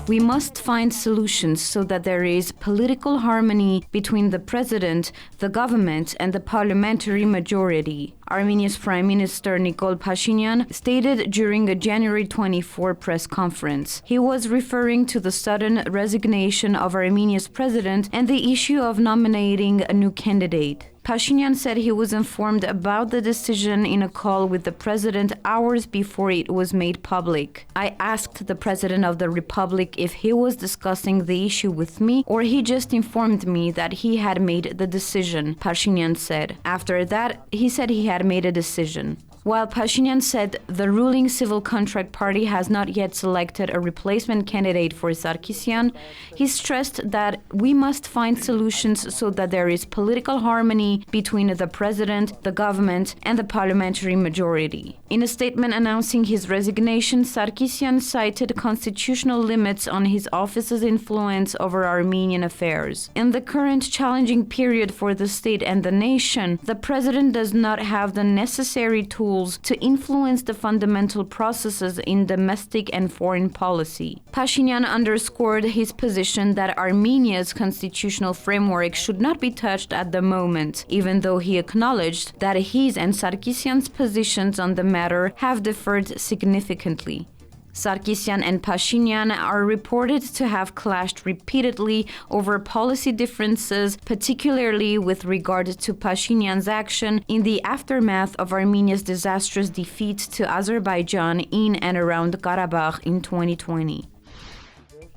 We must find solutions so that there is political harmony between the president, the government, and the parliamentary majority, Armenia's Prime Minister Nikol Pashinyan stated during a January 24 press conference. He was referring to the sudden resignation of Armenia's president and the issue of nominating a new candidate. Pashinyan said he was informed about the decision in a call with the president hours before it was made public. I asked the president of the republic if he was discussing the issue with me or he just informed me that he had made the decision, Pashinyan said. After that, he said he had made a decision. While Pashinyan said the ruling Civil Contract Party has not yet selected a replacement candidate for Sarkissian, he stressed that we must find solutions so that there is political harmony between the president, the government, and the parliamentary majority. In a statement announcing his resignation, Sarkissian cited constitutional limits on his office's influence over Armenian affairs. In the current challenging period for the state and the nation, the president does not have the necessary tools to influence the fundamental processes in domestic and foreign policy. Pashinyan underscored his position that Armenia's constitutional framework should not be touched at the moment, even though he acknowledged that his and Sarkissian's positions on the matter have differed significantly. Sarkissian and Pashinyan are reported to have clashed repeatedly over policy differences, particularly with regard to Pashinyan's action in the aftermath of Armenia's disastrous defeat to Azerbaijan in and around Karabakh in 2020.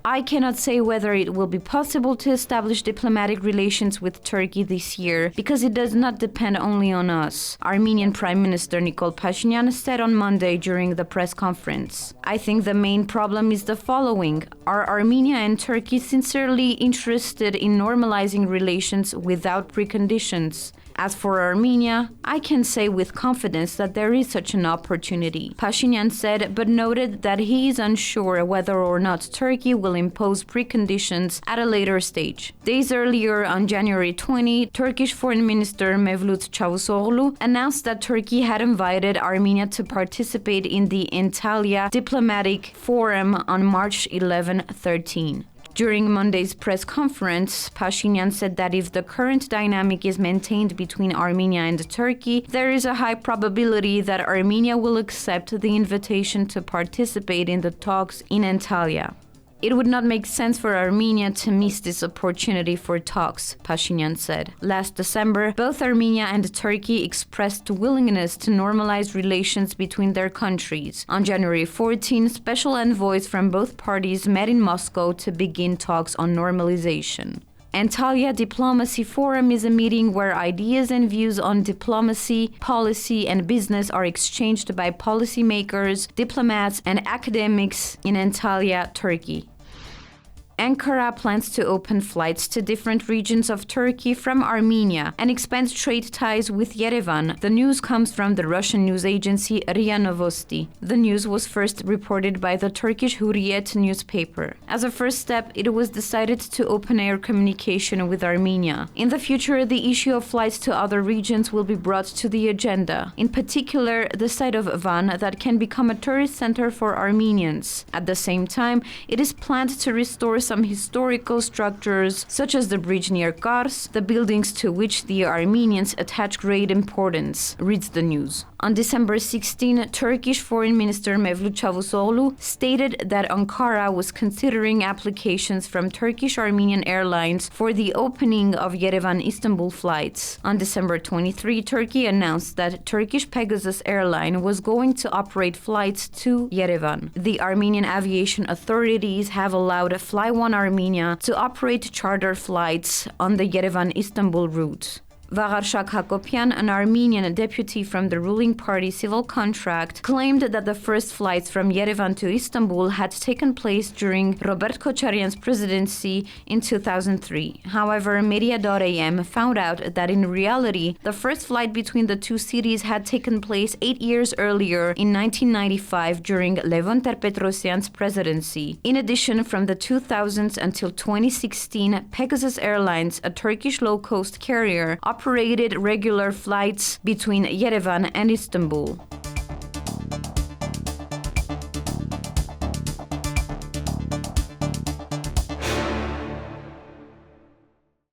I cannot say whether it will be possible to establish diplomatic relations with Turkey this year because it does not depend only on us, Armenian Prime Minister Nikol Pashinyan said on Monday during the press conference. I think the main problem is the following. Are Armenia and Turkey sincerely interested in normalizing relations without preconditions? As for Armenia, I can say with confidence that there is such an opportunity, Pashinyan said, but noted that he is unsure whether or not Turkey will impose preconditions at a later stage. Days earlier, on January 20, Turkish Foreign Minister Mevlut Çavuşoğlu announced that Turkey had invited Armenia to participate in the Antalya Diplomacy Forum on March 11-13. During Monday's press conference, Pashinyan said that if the current dynamic is maintained between Armenia and Turkey, there is a high probability that Armenia will accept the invitation to participate in the talks in Antalya. It would not make sense for Armenia to miss this opportunity for talks, Pashinyan said. Last December, both Armenia and Turkey expressed willingness to normalize relations between their countries. On January 14, special envoys from both parties met in Moscow to begin talks on normalization. Antalya Diplomacy Forum is a meeting where ideas and views on diplomacy, policy, and business are exchanged by policymakers, diplomats, and academics in Antalya, Turkey. Ankara plans to open flights to different regions of Turkey from Armenia and expand trade ties with Yerevan. The news comes from the Russian news agency RIA Novosti. The news was first reported by the Turkish Hurriyet newspaper. As a first step, it was decided to open air communication with Armenia. In the future, the issue of flights to other regions will be brought to the agenda. In particular, the site of Van that can become a tourist center for Armenians. At the same time, it is planned to restore some historical structures, such as the bridge near Kars, the buildings to which the Armenians attach great importance, reads the news. On December 16, Turkish Foreign Minister Mevlut Çavuşoğlu stated that Ankara was considering applications from Turkish Armenian Airlines for the opening of Yerevan-Istanbul flights. On December 23, Turkey announced that Turkish Pegasus Airline was going to operate flights to Yerevan. The Armenian aviation authorities have allowed Fly1 Armenia to operate charter flights on the Yerevan-Istanbul route. Vagharshak Hakopian, an Armenian deputy from the ruling party Civil Contract, claimed that the first flights from Yerevan to Istanbul had taken place during Robert Kocharyan's presidency in 2003. However, Media.am found out that in reality, the first flight between the two cities had taken place 8 years earlier in 1995 during Levon Ter-Petrosyan's presidency. In addition, from the 2000s until 2016, Pegasus Airlines, a Turkish low-cost carrier, operated regular flights between Yerevan and Istanbul.